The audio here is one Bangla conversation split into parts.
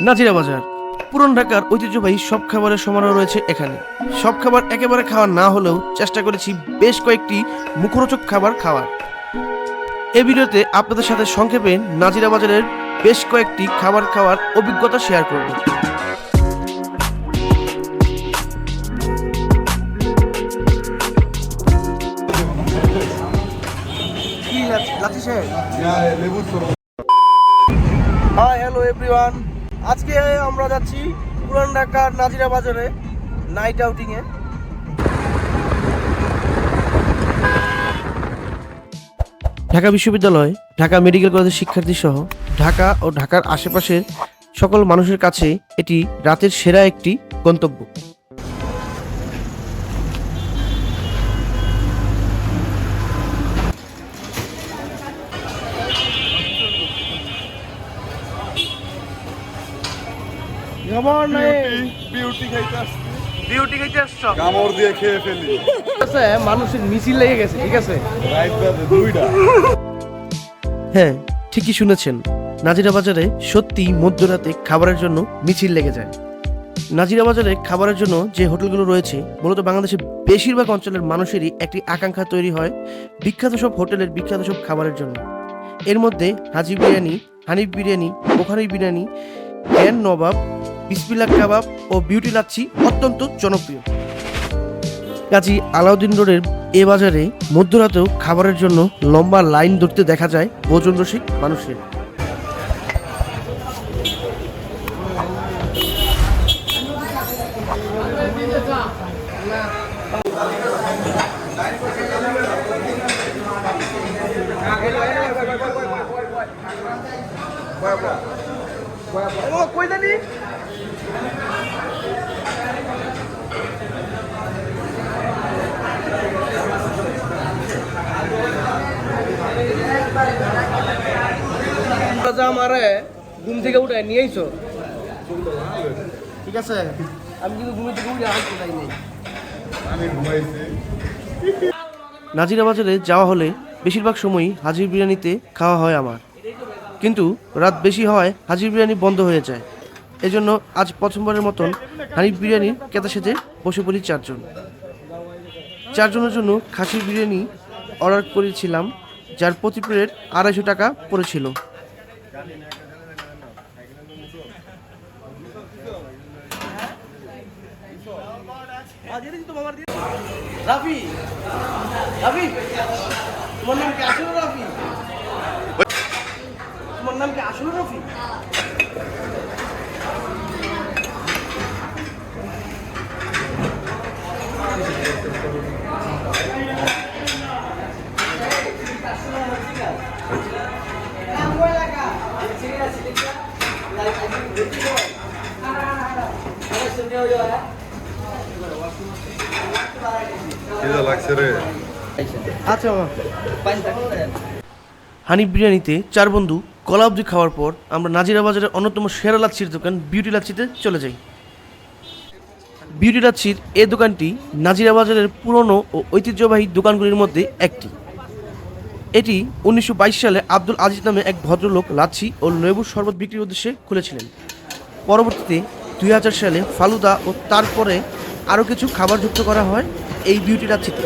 নাজিরা বাজার পুরান ঢাকার ঐতিহ্যবাহী সব খাবারের সমারোহ রয়েছে এখানে। সব খাবার একেবারে খাওয়া না হলেও চেষ্টা করেছি বেশ কয়েকটি মুখরোচক খাবার খাওয়ার। এই ভিডিওতে আপনাদের সাথে সংক্ষেপে নাজিরা বাজারের বেশ কয়েকটি খাবার খাওয়ার অভিজ্ঞতা শেয়ার করব। হাই হ্যালো এভরিওয়ান, আজকে আমরা যাচ্ছি পুরান ঢাকার নাজিরা বাজারে নাইট আউটিংয়ে। ঢাকা বিশ্ববিদ্যালয়, ঢাকা মেডিকেল কলেজের শিক্ষার্থী সহ ঢাকা ও ঢাকার আশেপাশের সকল মানুষের কাছে এটি রাতের সেরা একটি গন্তব্য। মানুষের মিছিল লেগে গেছে, ঠিক আছে? হ্যাঁ, ঠিকই শুনেছেন, নাজিরা বাজারে সত্যি মধ্যরাতে খাবারের জন্য মিছিল লেগে যায়। নাজিরা বাজারে খাবারের জন্য যে হোটেলগুলো রয়েছে, মূলত বাংলাদেশের বেশিরভাগ অঞ্চলের মানুষেরই একটি আকাঙ্ক্ষা তৈরি হয় বিখ্যাত সব হোটেলের বিখ্যাত সব খাবারের জন্য। এর মধ্যে হাজি বিরিয়ানি, হানিফ বিরিয়ানি, বোখারি বিরিয়ানি, গ্যান নবাব, বিসমিল্লাহ কাবাব ও বিউটি লাচ্ছি অত্যন্ত জনপ্রিয়। কাজী আলাউদ্দিন রোডের এ বাজারে মধ্যরাতেও খাবারের জন্য লম্বা লাইন ধরতে দেখা যায় ভোজন রসিক মানুষের। আমারে ঘুম থেকে উঠে নিয়ে আইছো, ঠিক আছে? আমি কিন্তু ঘুম থেকে উঠে আসতে চাই নাই। নাজিরা বাজারে যাওয়া হলে বেশিরভাগ সময়ই হাজির বিরিয়ানিতে খাওয়া হয় আমার, কিন্তু রাত বেশি হয় হাজির বিরিয়ানি বন্ধ হয়ে যায়। এজন্য আজ প্রথমবারের মতন হানিফ বিরিয়ানির কেতা সেজে বসে পড়ি চারজনের জন্য খাসির বিরিয়ানি অর্ডার করেছিলাম, যার প্রতি প্লেট 250 টাকা পড়েছিল। রাফি, রাফি, তোমার নাম কি আসলে রাফি? তোমার নাম কি আসলে রাফি? হানিফ বিরিয়ানিতে 4 বন্ধু কলা অবধি খাওয়ার পর আমরা নাজিরা বাজারের অন্যতম সেরা লাচ্ছির দোকান বিউটি লাচ্ছিতে চলে যাই। বিউটি লাচ্ছির এই দোকানটি নাজিরা বাজারের পুরনো ও ঐতিহ্যবাহী দোকানগুলির মধ্যে একটি। এটি 1922 সালে আব্দুল আজিজ নামে এক ভদ্রলোক লাচ্ছি ও লেবুর শরবত বিক্রির উদ্দেশ্যে খুলেছিলেন। পরবর্তীতে 2000 সালে ফালুদা ও তারপরে আরও কিছু খাবার যুক্ত করা হয় এই বিউটি লাচ্ছিতে।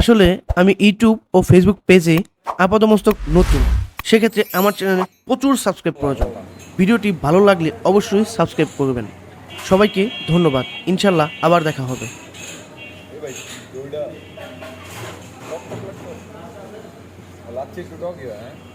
আসলে আমি ইউটিউব ও ফেসবুক পেজে আপাতমস্তক নতুন, সেক্ষেত্রে আমার চ্যানেলে প্রচুর সাবস্ক্রাইব প্রয়োজন। ভিডিওটি ভালো লাগলে অবশ্যই সাবস্ক্রাইব করবেন। সবাইকে ধন্যবাদ, ইনশাল্লাহ আবার দেখা হবে। lacchi to Tokyo, eh?